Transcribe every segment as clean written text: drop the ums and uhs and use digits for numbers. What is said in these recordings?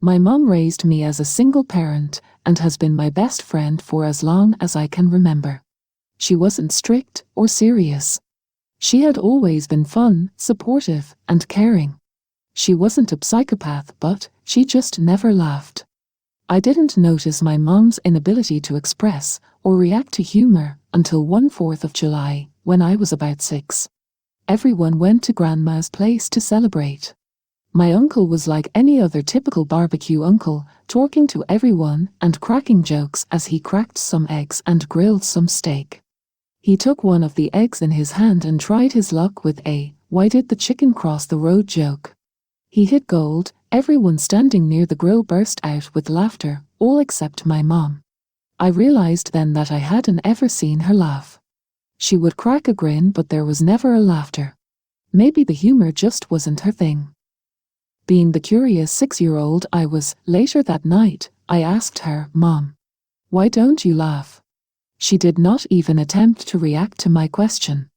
My mom raised me as a single parent and has been my best friend for as long as I can remember. She wasn't strict or serious. She had always been fun, supportive, and caring. She wasn't a psychopath, but she just never laughed. I didn't notice my mom's inability to express or react to humor until one 4th of July, when I was about 6. Everyone went to Grandma's place to celebrate. My uncle was like any other typical barbecue uncle, talking to everyone and cracking jokes as he cracked some eggs and grilled some steak. He took one of the eggs in his hand and tried his luck with a "why did the chicken cross the road" joke. He hit gold. Everyone standing near the grill burst out with laughter, all except my mom. I realized then that I hadn't ever seen her laugh. She would crack a grin, but there was never a laughter. Maybe the humor just wasn't her thing. Being the curious 6-year-old I was, later that night, I asked her, "Mom, why don't you laugh?" She did not even attempt to react to my question.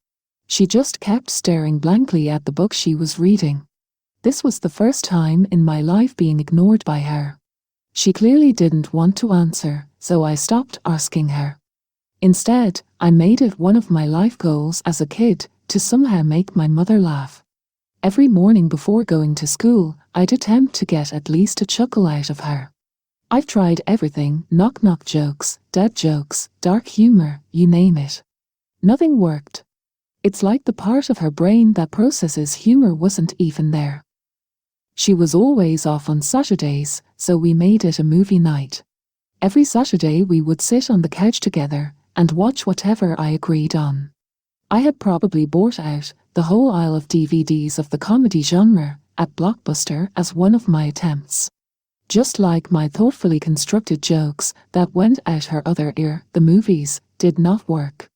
She just kept staring blankly at the book she was reading. This was the first time in my life being ignored by her. She clearly didn't want to answer, so I stopped asking her. Instead, I made it one of my life goals as a kid to somehow make my mother laugh. Every morning before going to school, I'd attempt to get at least a chuckle out of her. I've tried everything: knock-knock jokes, dad jokes, dark humor, you name it. Nothing worked. It's like the part of her brain that processes humor wasn't even there. She was always off on Saturdays, so we made it a movie night. Every Saturday we would sit on the couch together and watch whatever I agreed on. I had probably bought out the whole aisle of DVDs of the comedy genre at Blockbuster as one of my attempts. Just like my thoughtfully constructed jokes that went out her other ear, the movies did not work.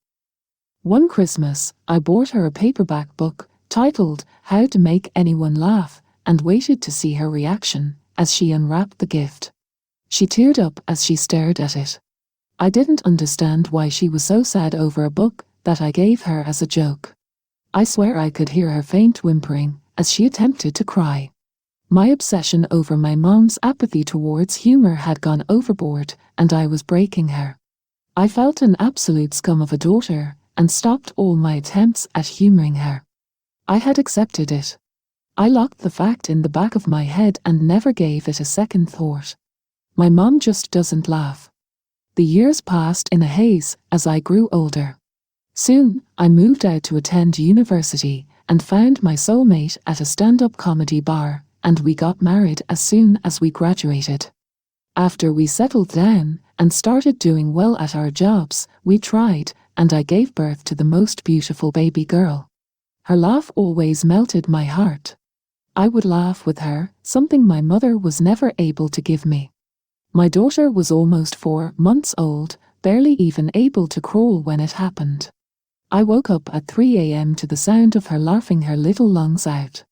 One Christmas, I bought her a paperback book titled How to Make Anyone Laugh and waited to see her reaction as she unwrapped the gift. She teared up as she stared at it. I didn't understand why she was so sad over a book that I gave her as a joke. I swear I could hear her faint whimpering as she attempted to cry. My obsession over my mom's apathy towards humor had gone overboard, and I was breaking her. I felt an absolute scum of a daughter and stopped all my attempts at humoring her. I had accepted it. I locked the fact in the back of my head and never gave it a second thought. My mom just doesn't laugh. The years passed in a haze as I grew older. Soon, I moved out to attend university and found my soulmate at a stand-up comedy bar, and we got married as soon as we graduated. After we settled down and started doing well at our jobs, we tried, and I gave birth to the most beautiful baby girl. Her laugh always melted my heart. I would laugh with her, something my mother was never able to give me. My daughter was almost 4 months old, barely even able to crawl when it happened. I woke up at 3 a.m. to the sound of her laughing her little lungs out.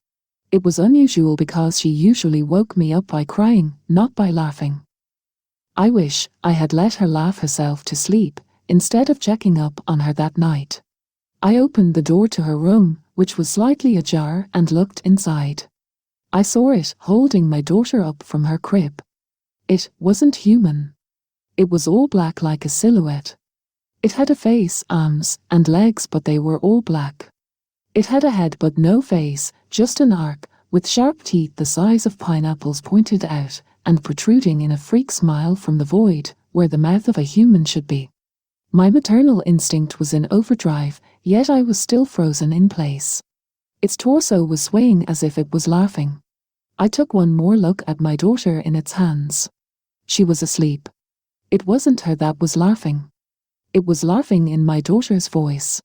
It was unusual because she usually woke me up by crying, not by laughing. I wish I had let her laugh herself to sleep, instead of checking up on her that night. I opened the door to her room, which was slightly ajar, and looked inside. I saw it holding my daughter up from her crib. It wasn't human. It was all black like a silhouette. It had a face, arms, and legs, but they were all black. It had a head but no face, just an arc, with sharp teeth the size of pineapples pointed out and protruding in a freak smile from the void, where the mouth of a human should be. My maternal instinct was in overdrive, yet I was still frozen in place. Its torso was swaying as if it was laughing. I took one more look at my daughter in its hands. She was asleep. It wasn't her that was laughing. It was laughing in my daughter's voice.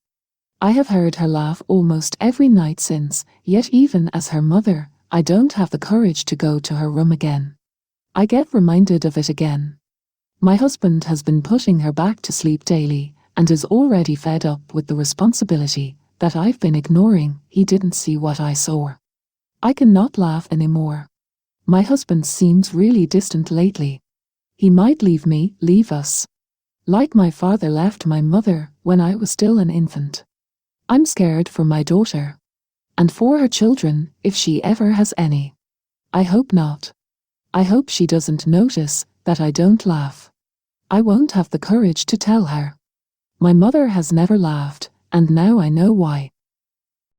I have heard her laugh almost every night since, yet even as her mother, I don't have the courage to go to her room again. I get reminded of it again. My husband has been putting her back to sleep daily and is already fed up with the responsibility that I've been ignoring. He didn't see what I saw. I cannot laugh anymore. My husband seems really distant lately. He might leave me, leave us. Like my father left my mother when I was still an infant. I'm scared for my daughter. And for her children, if she ever has any. I hope not. I hope she doesn't notice that I don't laugh. I won't have the courage to tell her. My mother has never laughed, and now I know why.